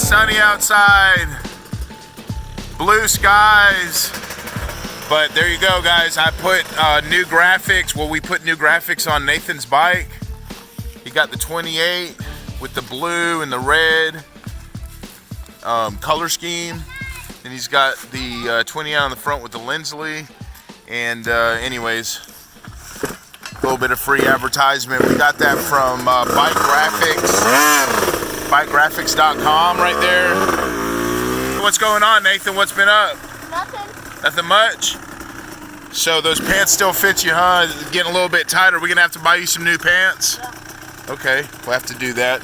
sunny outside, blue skies. But there you go, guys. I put new graphics. Well, we put new graphics on Nathan's bike. He got the 28 with the blue and the red color scheme. And he's got the 28 on the front with the Lindsley. And anyways, a little bit of free advertisement. We got that from Bike Graphix, bikegraphix.com right there. What's going on, Nathan? What's been up? Nothing. Nothing much? So those pants still fit you, huh? Getting a little bit tighter. We're gonna have to buy you some new pants? Yeah. Okay, we'll have to do that.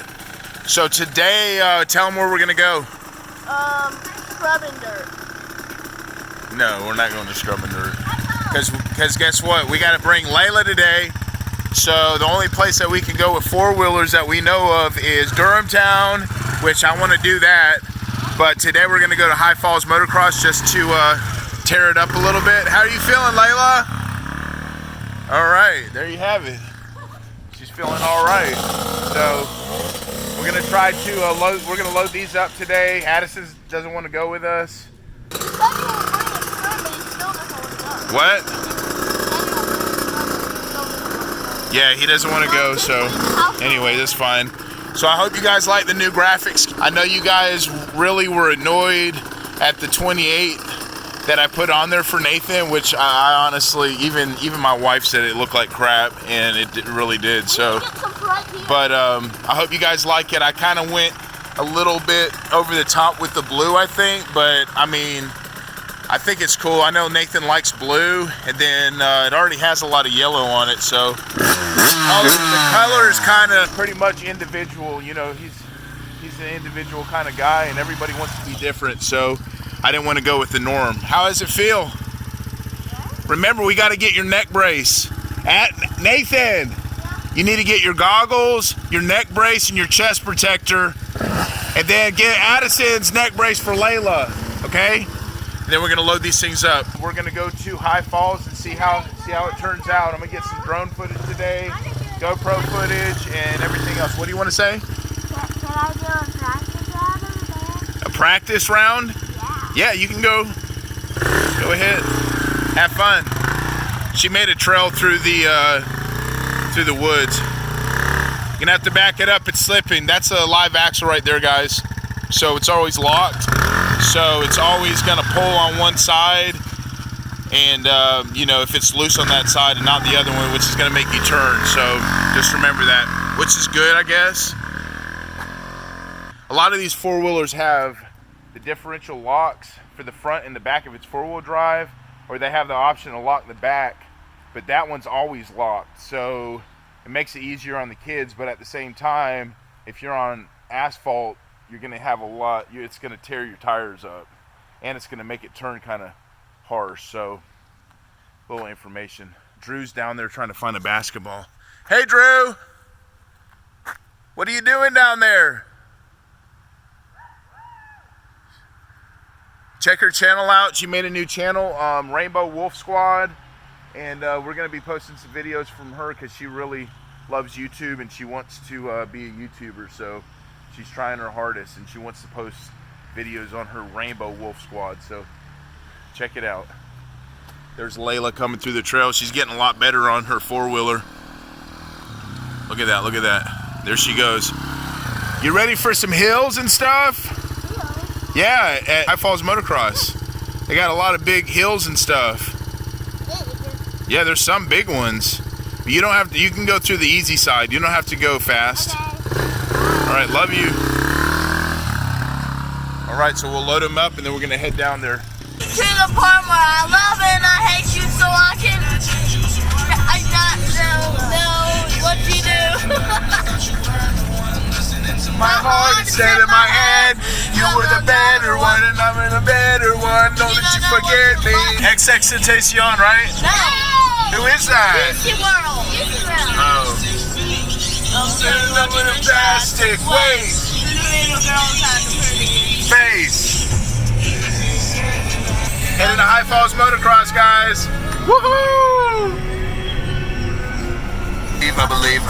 So today, tell them where we're gonna go. Scrubbing dirt. No, we're not going to scrubbing dirt. Because guess what? We got to bring Layla today. So the only place that we can go with four-wheelers that we know of is Durham Town, which I want to do that. But today we're going to go to High Falls Motocross just to tear it up a little bit. How are you feeling, Layla? All right, there you have it. She's feeling all right. So we're going to try to load these up today. Addison doesn't want to go with us. What? Yeah, he doesn't want to go, so anyway, that's fine. So I hope you guys like the new graphics. I know you guys really were annoyed at the 28 that I put on there for Nathan, which I honestly, even my wife said it looked like crap, and it really did. So, but I hope you guys like it. I kind of went a little bit over the top with the blue, I think, but I mean, I think it's cool. I know Nathan likes blue, and then it already has a lot of yellow on it, so the color is kind of pretty much individual. You know, he's an individual kind of guy, and everybody wants to be different, so I didn't want to go with the norm. How does it feel? Remember, we got to get your neck brace. Nathan, you need to get your goggles, your neck brace, and your chest protector, and then get Addison's neck brace for Layla, okay? And then we're gonna load these things up. We're gonna go to High Falls and see how it turns out. I'm gonna get some drone footage today, GoPro footage, and everything else. What do you want to say? Can I do a practice round over there? A practice round? Yeah, you can go. Go ahead. Have fun. She made a trail through the woods. You're gonna have to back it up. It's slipping. That's a live axle right there, guys. So it's always locked. So it's always gonna pull on one side, and you know, if it's loose on that side and not the other one, which is gonna make you turn. So just remember that, which is good, I guess. A lot of these four-wheelers have the differential locks for the front and the back if it's four-wheel drive, or they have the option to lock the back, but that one's always locked. So it makes it easier on the kids, but at the same time, if you're on asphalt, you're going to have a lot, it's going to tear your tires up, and it's going to make it turn kind of harsh. So, a little information. Drew's down there trying to find a basketball. Hey, Drew! What are you doing down there? Check her channel out. She made a new channel, Rainbow Wolf Squad, and we're going to be posting some videos from her because she really loves YouTube and she wants to be a YouTuber. So she's trying her hardest, and she wants to post videos on her Rainbow Wolf Squad. So check it out. There's Layla coming through the trail. She's getting a lot better on her four-wheeler. Look at that, look at that. There she goes. You ready for some hills and stuff? Yeah, at High Falls Motocross. They got a lot of big hills and stuff. Yeah, there's some big ones. But you don't have to, you can go through the easy side. You don't have to go fast. Okay. All right, love you. All right, so we'll load them up and then we're gonna head down there. To the part where I love and I hate you, so I can not know what you do. My heart instead of my head. You were the better one and I'm the better one. Don't let you forget me. XXXTentacion, right? No. Who is that? Disney World. Oh. I'm up in a plastic waste. Face. Heading to High Falls Motocross, guys. Woohoo! I believe.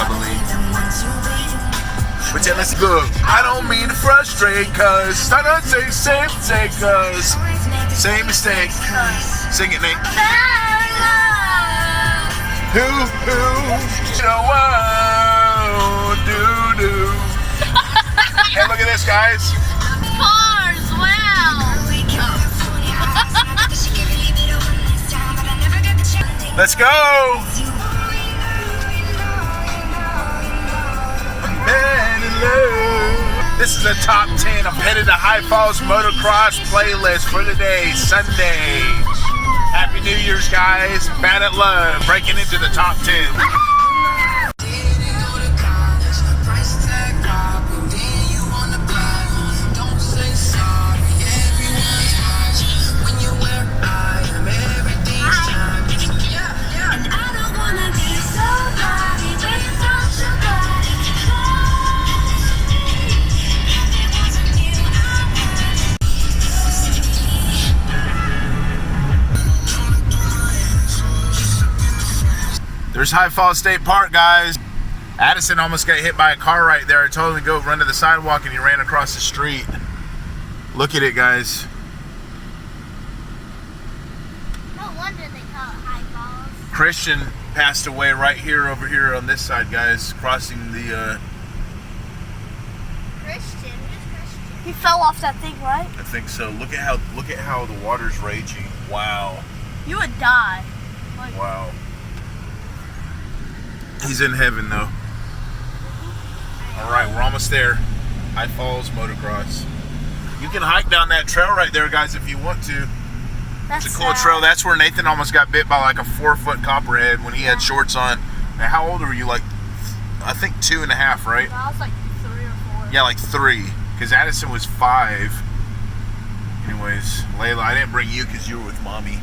But yeah, let's go. I don't mean to frustrate, cause I don't say same mistake, cause same mistake. Sing it, Nate. Who, show up, do. Hey, look at this, guys. Cars, wow. Let's go. This is a top 10 of Headed to High Falls Motocross playlist for today, Sunday. Happy New Year's, guys. Bad at Love, breaking into the top 10. There's High Falls State Park, guys. Addison almost got hit by a car right there. I told him to go run to the sidewalk and he ran across the street. Look at it, guys. No wonder they call it High Falls. Christian passed away right here, over here on this side, guys, crossing the, Christian? Who's Christian? He fell off that thing, right? I think so. Look at how the water's raging. Wow. You would die. Like, wow. He's in heaven, though. All right, we're almost there. High Falls Motocross. You can hike down that trail right there, guys, if you want to. It's a cool trail. That's where Nathan almost got bit by like a 4-foot copperhead when he had shorts on. Now, how old were you? Like, I think 2.5, right? I was like 3 or 4. Yeah, like 3. Because Addison was 5. Anyways, Layla, I didn't bring you because you were with Mommy.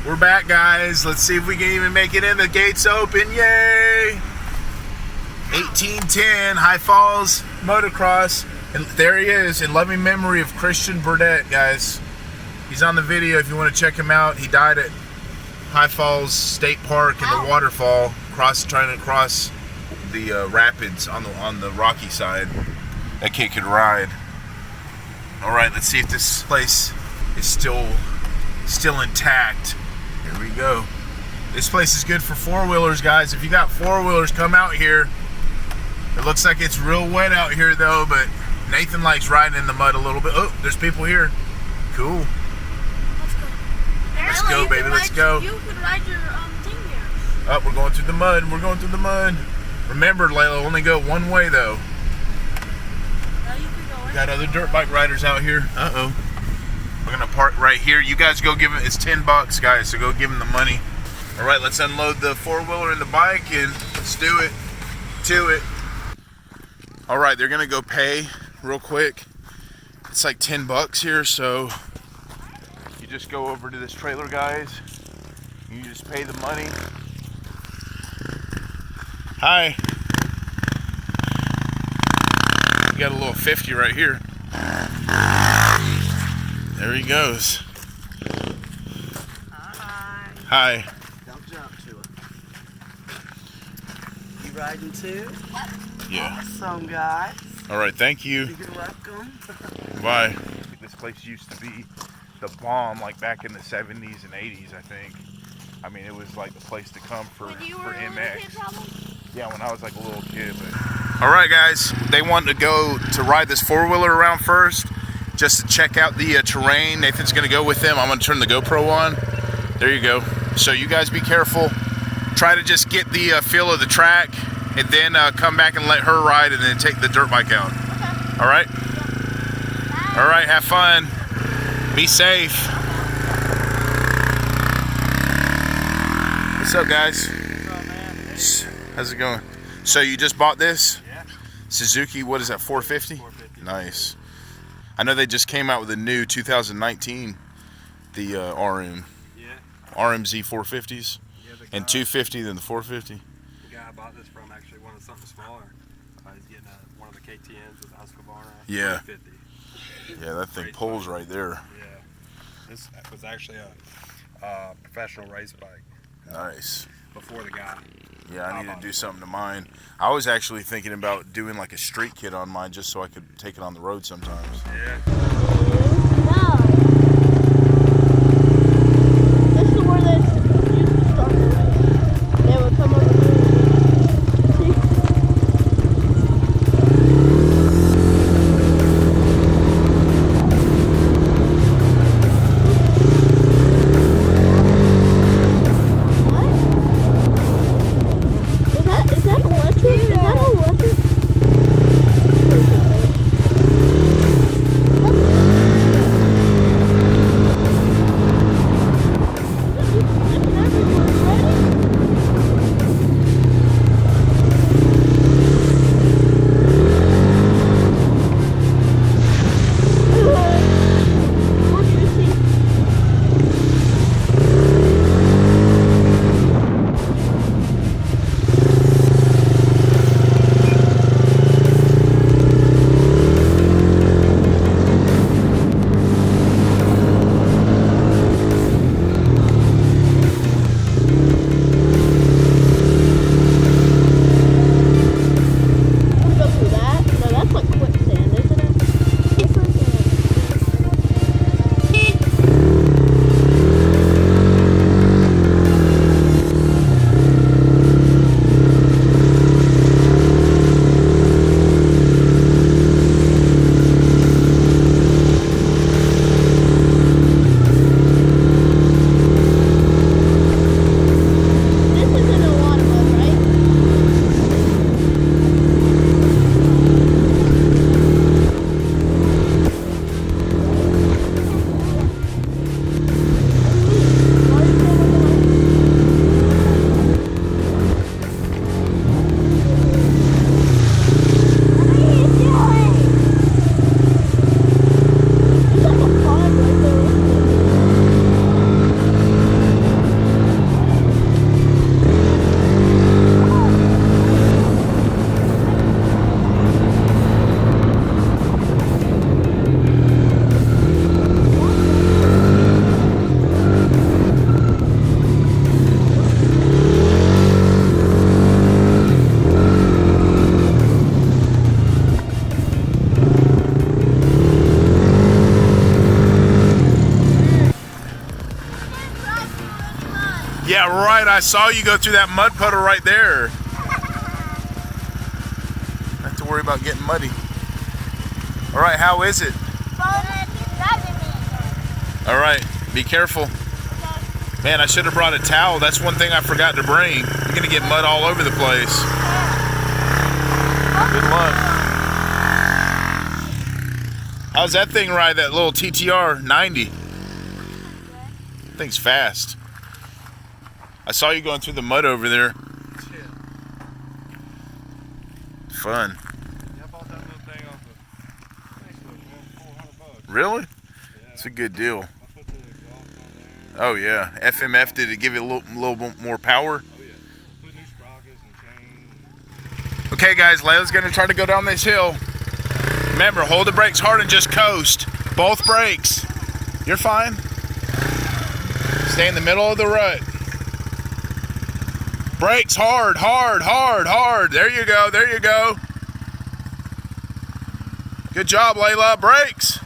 We're back, guys. Let's see if we can even make it in. The gates open. Yay! 1810 High Falls Motocross. And there he is, in loving memory of Christian Burdette, guys. He's on the video if you want to check him out. He died at High Falls State Park in the waterfall, trying to cross the rapids on the rocky side. That kid could ride. All right, let's see if this place is still intact. Here we go. This place is good for 4-wheelers, guys. If you got 4-wheelers, come out here. It looks like it's real wet out here, though, but Nathan likes riding in the mud a little bit. Oh, there's people here. Cool. Let's go, baby. Let's go. You could ride your thing here. Oh, we're going through the mud. We're going through the mud. Remember, Layla, only go one way, though. Got other dirt bike riders out here. Uh-oh. We're gonna park right here. You guys go give it. It's $10, guys. So go give them the money. All right, let's unload the 4-wheeler and the bike, and let's do it. To it. All right, they're gonna go pay real quick. It's like $10 here, so you just go over to this trailer, guys. You just pay the money. Hi. We got a little 50 right here. There he goes. Hi. Don't jump to it. You riding too? Yeah. Awesome, guys. All right, thank you. You're welcome. Bye. This place used to be the bomb, like back in the 70s and 80s, I think. I mean, it was like the place to come for MX. Yeah, when I was like a little kid. But... All right, guys. They want to go to ride this 4-wheeler around first, just to check out the terrain. Nathan's going to go with them. I'm going to turn the GoPro on. There you go. So you guys be careful. Try to just get the feel of the track, and then come back and let her ride, and then take the dirt bike out. Okay. All right? Yeah. All right, have fun. Be safe. What's up, guys? What's up, man? How's it going? So you just bought this? Yeah. Suzuki, what is that, 450? 450. Nice. I know they just came out with a new 2019, the RM. Yeah. RMZ 450s. Yeah, and 250 than the 450. The guy I bought this from actually wanted something smaller. He's getting one of the KTNs with the Husqvarna. Yeah. 450. Yeah, that thing pulls right there. Yeah. This was actually a professional race bike. Nice. Before the guy. Yeah, I need to do something to mine. I was actually thinking about doing like a street kit on mine just so I could take it on the road sometimes. Yeah. No. This is where they used to start the race. They would come over here. Yeah, right. I saw you go through that mud puddle right there. Not have to worry about getting muddy. All right, how is it? All right, be careful. Man, I should have brought a towel. That's one thing I forgot to bring. You're gonna get mud all over the place. Good luck. How's that thing ride, that little TTR 90? Thing's fast. I saw you going through the mud over there. Fun. Yeah, I bought that little thing off of Facebook, $400. Really? Yeah. It's a good deal. I put the exhaust on there. Oh yeah. FMF, did it give it a little bit more power? Oh yeah. Put new sprockets and chains. Okay guys, Layla's gonna try to go down this hill. Remember, hold the brakes hard and just coast. Both brakes. You're fine. Stay in the middle of the rut. Brakes hard, hard, hard, hard. There you go, there you go. Good job, Layla. Brakes.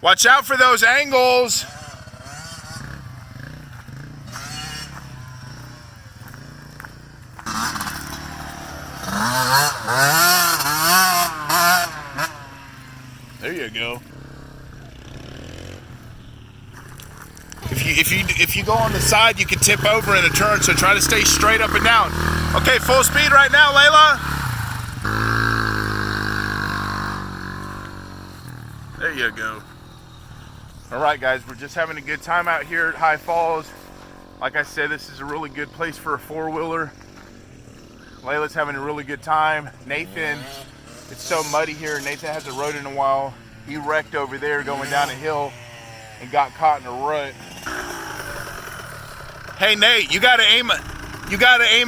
Watch out for those angles. There you go. If you go on the side, you can tip over in a turn, so try to stay straight up and down. Okay, full speed right now, Layla. There you go. All right, guys, we're just having a good time out here at High Falls. Like I said, this is a really good place for a four-wheeler. Layla's having a really good time. Nathan, it's so muddy here. Nathan hasn't rode in a while. He wrecked over there going down a hill and got caught in a rut. Hey Nate, you gotta aim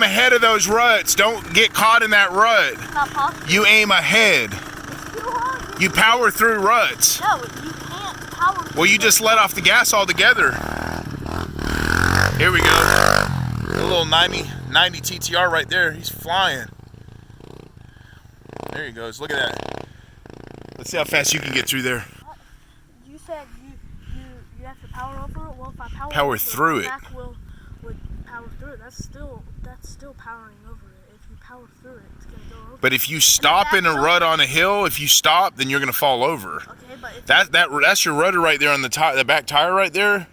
ahead of those ruts. Don't get caught in that rut. Not possible. You aim ahead. It's too hard. You power through ruts. No, you can't power. Well, you just let off the gas altogether. Here we go. A little 90 TTR right there. He's flying. There he goes. Look at that. Let's see how fast you can get through there. You said you have to power over it. Well, if I Power through it. Back would power through it. That's still powering over it. If you power through it, it's gonna go over. But if you stop in a rut on a hill, if you stop, then you're gonna fall over. Okay, but if That's your rudder right there on the back tire right there.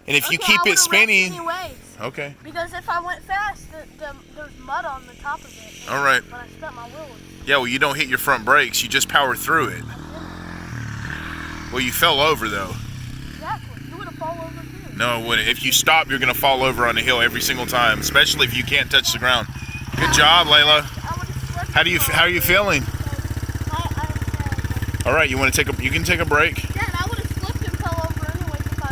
And if you keep it spinning. Anyways, Okay. because if I went fast, there's mud on the top of it. All right. But I spent my wheel. Yeah, well, you don't hit your front brakes. You just power through it. Well, you fell over though. Exactly. You would have fallen over too. No, it wouldn't. If you stop, you're gonna fall over on the hill every single time, especially if you can't touch the ground. Good job, Layla. How are you feeling? All right, you can take a break. Yeah, and I would have slipped and fell over anyway if I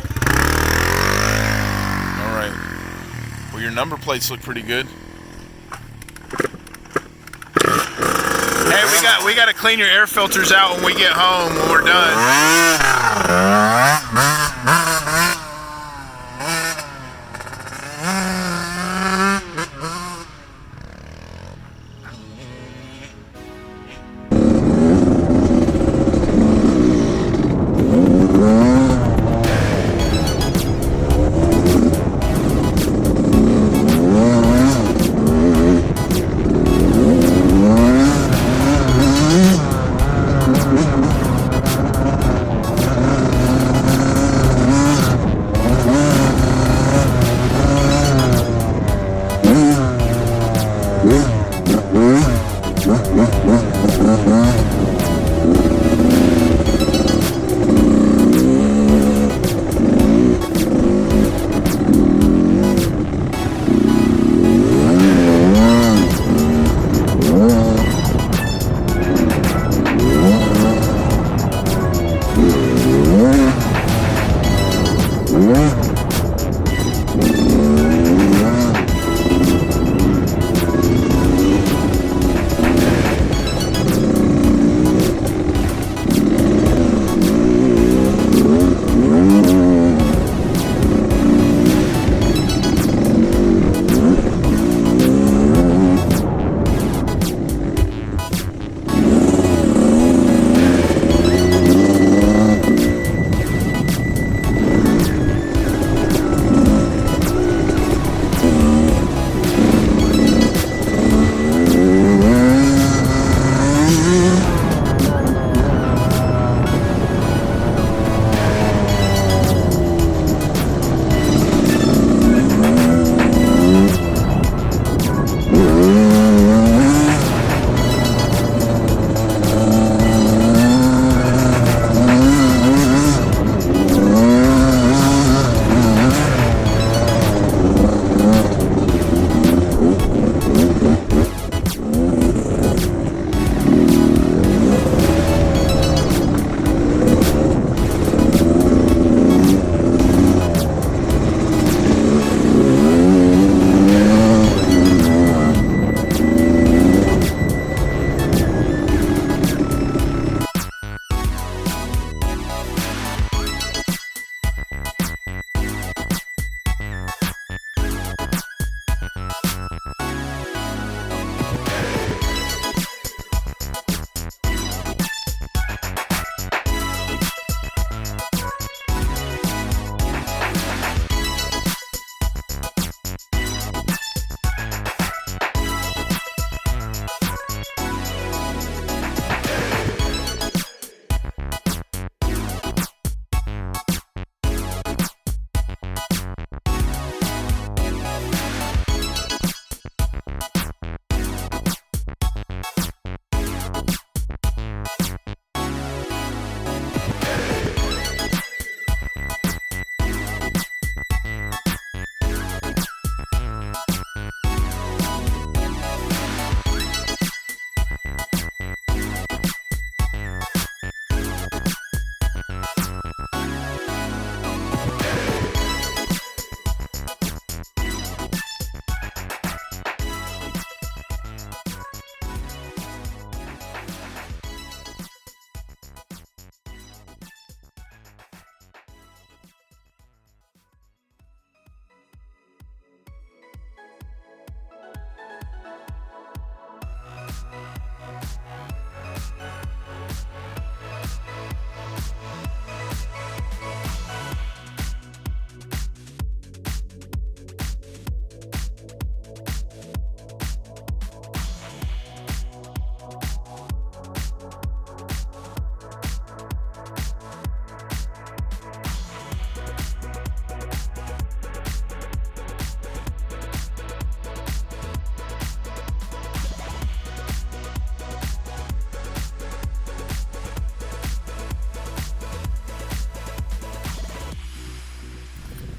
All right. Well, your number plates look pretty good. Hey, we got to clean your air filters out when we get home when we're done.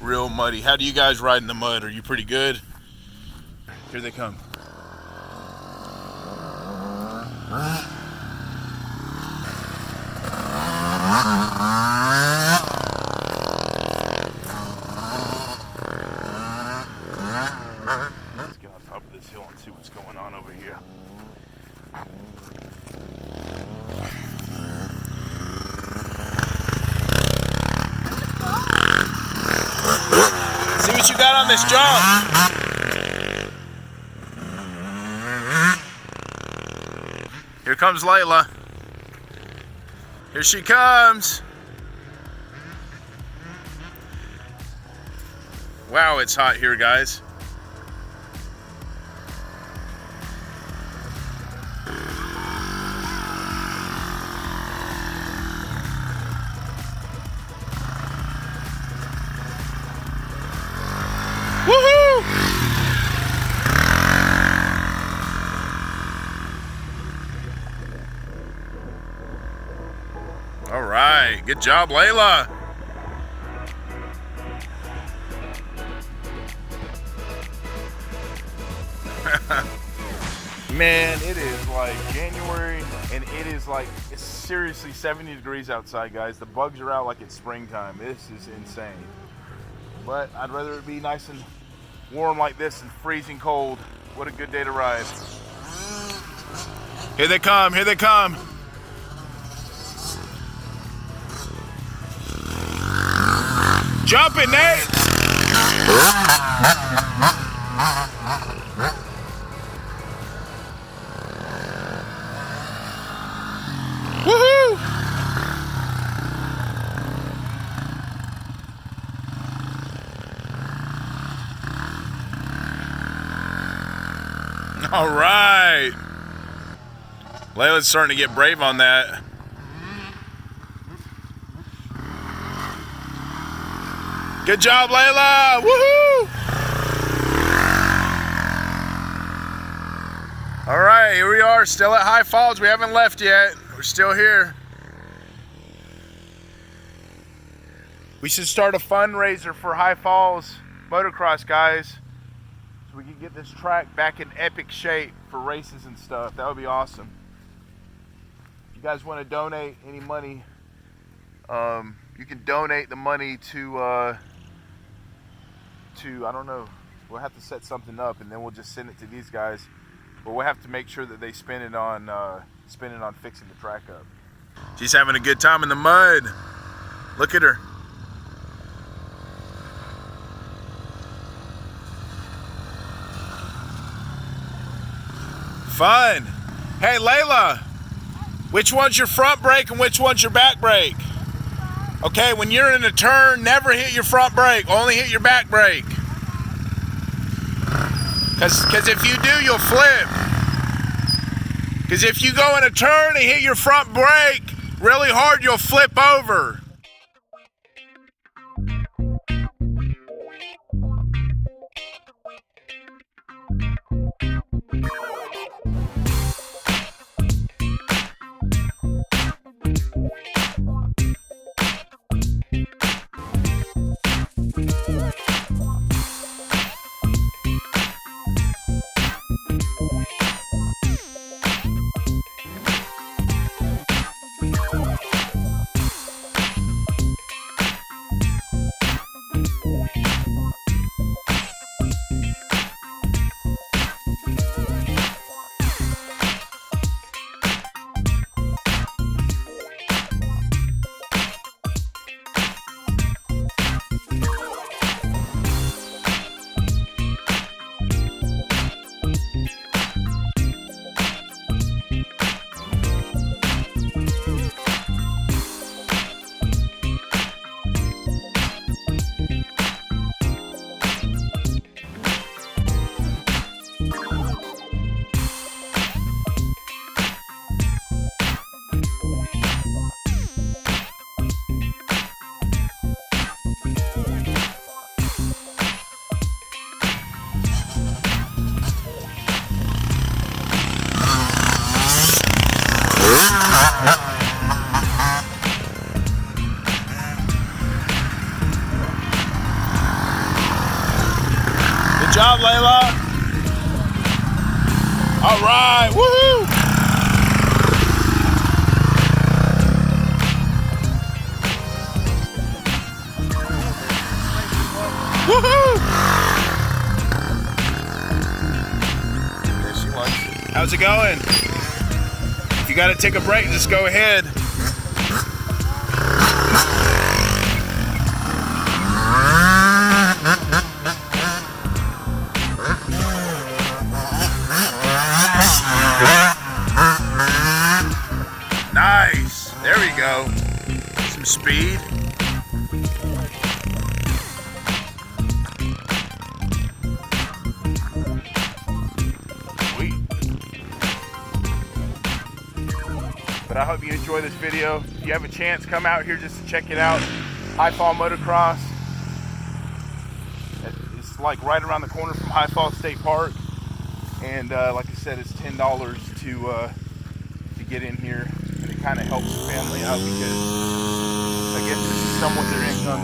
real muddy. How do you guys ride in the mud? Are you pretty good? Here they come. Let's get on top of this hill and see what's going on over here. See what you got on this jump. Here comes Layla. Here she comes. Wow, it's hot here, guys. Woohoo! All right, good job, Layla. Man, it is like January, and it is like, it's seriously 70 degrees outside, guys. The bugs are out like it's springtime. This is insane. But I'd rather it be nice and warm like this than freezing cold. What a good day to ride. Here they come, here they come. Jump it, Nate! Woohoo! All right. Layla's starting to get brave on that. Good job, Layla! Woohoo! All right, here we are, still at High Falls. We haven't left yet. We're still here. We should start a fundraiser for High Falls Motocross, guys, so we can get this track back in epic shape for races and stuff. That would be awesome. If you guys want to donate any money, you can donate the money to I don't know, we'll have to set something up and then we'll just send it to these guys, but we'll have to make sure that they spend it on fixing the track up. She's having a good time in the mud. Look at her. Fun. Hey, Layla, which one's your front brake and which one's your back brake? Okay, when you're in a turn, never hit your front brake, only hit your back brake. Because if you do, you'll flip. Because if you go in a turn and hit your front brake really hard, you'll flip over. job, Layla. All right, woohoo! Woohoo! Yeah, she likes it. How's it going? If you gotta take a break, just go ahead. Nice. There we go. Some speed. Sweet. But I hope you enjoy this video. If you have a chance, come out here just to check it out. High Fall Motocross. It's like right around the corner from High Fall State Park. And like I said, it's $10 to get in here. And it kind of helps the family out because I guess this is somewhat their income.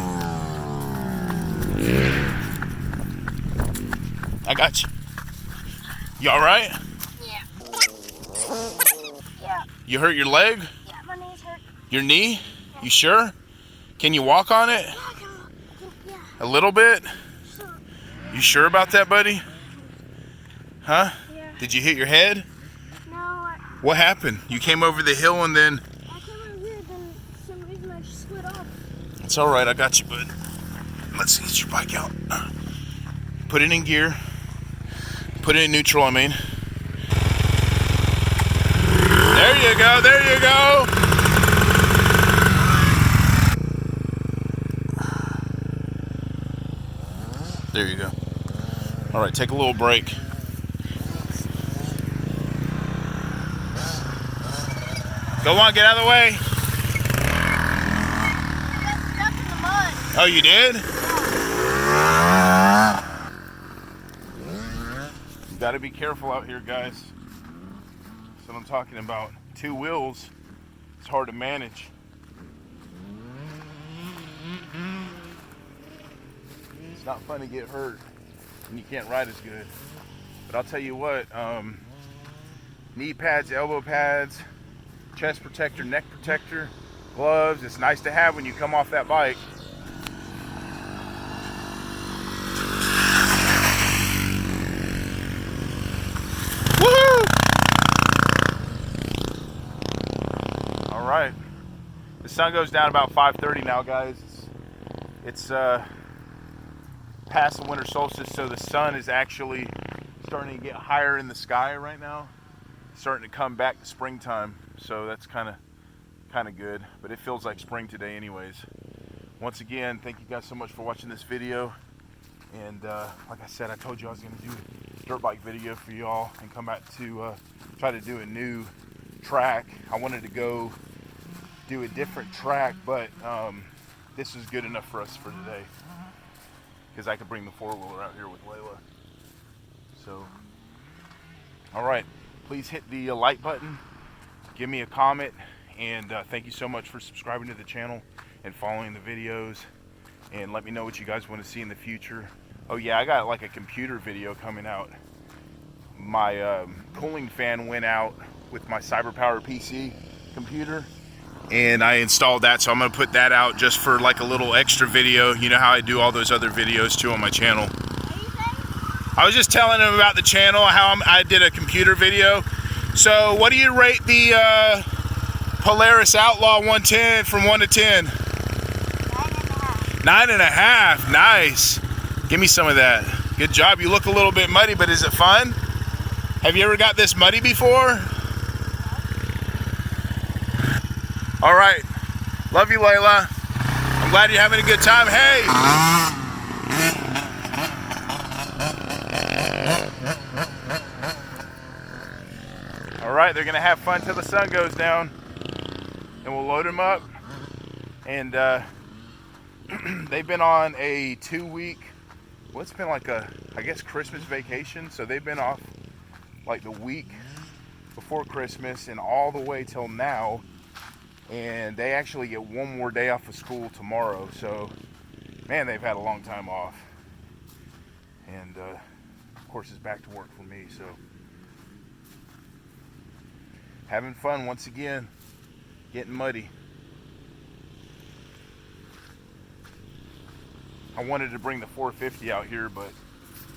I got you. You all right? Yeah. You hurt your leg? Yeah, my knee's hurt. Your knee? You sure? Can you walk on it? Yeah. A little bit? Sure. You sure about that, buddy? Huh? Yeah. Did you hit your head? No, What happened? You came over the hill and then... I came over here, then for some reason I just slid off. It's all right, I got you, bud. Let's get your bike out. Put it in gear. Put it in neutral, I mean. There you go, there you go. There you go. All right, take a little break. Go on, get out of the way. I got stuck in the mud. Oh, you did? You gotta be careful out here, guys. That's what I'm talking about. Two wheels, it's hard to manage. It's not fun to get hurt and you can't ride as good. But I'll tell you what, knee pads, elbow pads, chest protector, neck protector, gloves, it's nice to have when you come off that bike. All right, the sun goes down about 5:30 now, guys. It's past the winter solstice, so the sun is actually starting to get higher in the sky right now. It's starting to come back to springtime, so that's kind of good. But it feels like spring today, anyways. Once again, thank you guys so much for watching this video. And like I said, I told you I was going to do a dirt bike video for y'all and come back to try to do a new track. I wanted to go do a different track, but this is good enough for us for today because I could bring the four-wheeler out here with Layla. So, all right, please hit the like button, give me a comment, and thank you so much for subscribing to the channel and following the videos, and let me know what you guys want to see in the future. Oh yeah, I got like a computer video coming out. My cooling fan went out with my CyberPower PC computer, and I installed that, so I'm going to put that out just for like a little extra video. You know how I do all those other videos too on my channel. I was just telling him about the channel, how I did a computer video. So what do you rate the Polaris Outlaw 110 from 1 to 10? 9.5. 9.5, nice. Give me some of that. Good job. You look a little bit muddy, but is it fun? Have you ever got this muddy before? All right. Love you, Layla. I'm glad you're having a good time. Hey! All right, they're going to have fun till the sun goes down. And we'll load them up. And they've been on a 2-week, well, it's been like a, I guess, Christmas vacation. So they've been off like the week before Christmas and all the way till now. And they actually get one more day off of school tomorrow. So, man, they've had a long time off. And course, it's back to work for me. So having fun once again, getting muddy. I wanted to bring the 450 out here, but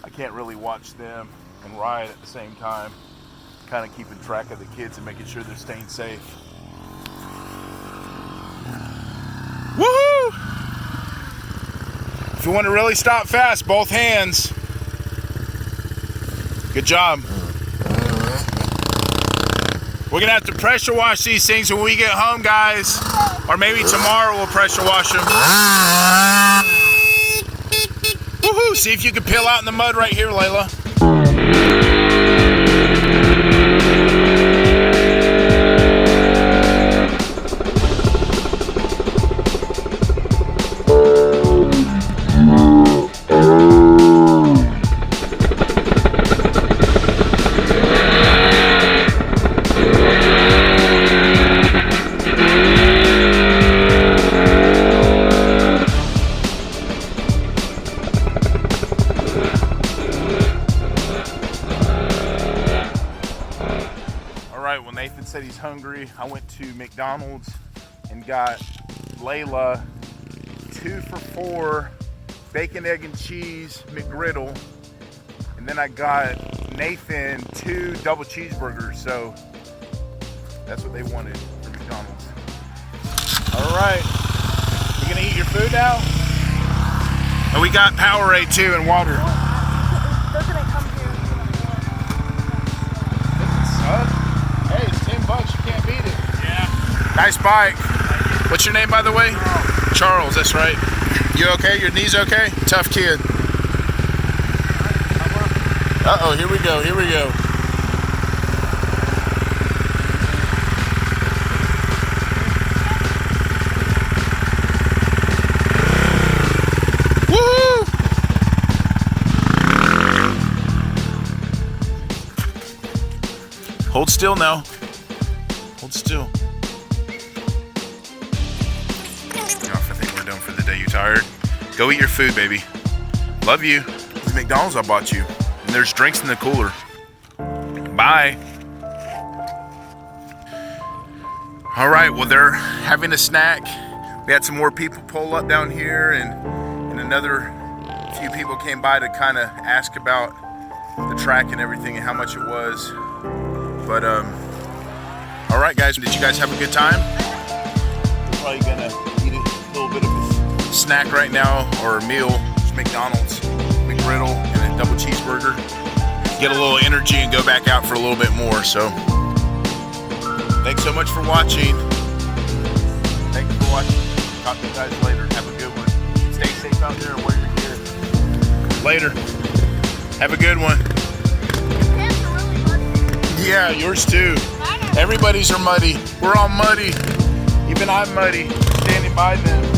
I can't really watch them and ride at the same time. Kind of keeping track of the kids and making sure they're staying safe. Woohoo! If you want to really stop fast, both hands. Good job. We're gonna have to pressure wash these things when we get home, guys. Or maybe tomorrow we'll pressure wash them. Woohoo! See if you can peel out in the mud right here, Layla. Well, Nathan said he's hungry. I went to McDonald's and got Layla 2 for $4 bacon, egg, and cheese McGriddle, and then I got Nathan 2 double cheeseburgers. So that's what they wanted from McDonald's. All right, you gonna eat your food now? And we got Powerade too and water. Doesn't it come here? Hey, it's $10. You can't beat it. Yeah. Nice bike. What's your name, by the way? Charles. That's right. You okay? Your knees okay? Tough kid. Uh-oh, here we go. Here we go. Woohoo! Hold still now. Hold still. I think we're done for the day. You tired? Go eat your food, baby. Love you. The McDonald's I bought you. And there's drinks in the cooler. Bye. All right, well, they're having a snack. We had some more people pull up down here, and another few people came by to kind of ask about the track and everything and how much it was. But, all right, guys, did you guys have a good time? We're probably gonna eat a little bit of a snack right now, or a meal. It's McDonald's, McGriddle, and a double cheeseburger. Get a little energy and go back out for a little bit more. So, thanks so much for watching. Thanks for watching. Talk to you guys later. Have a good one. Stay safe out there and wear your gear. Later. Have a good one. Hands are really muddy. Yeah, yours too. Everybody's are muddy. We're all muddy. Even I'm muddy, standing by them.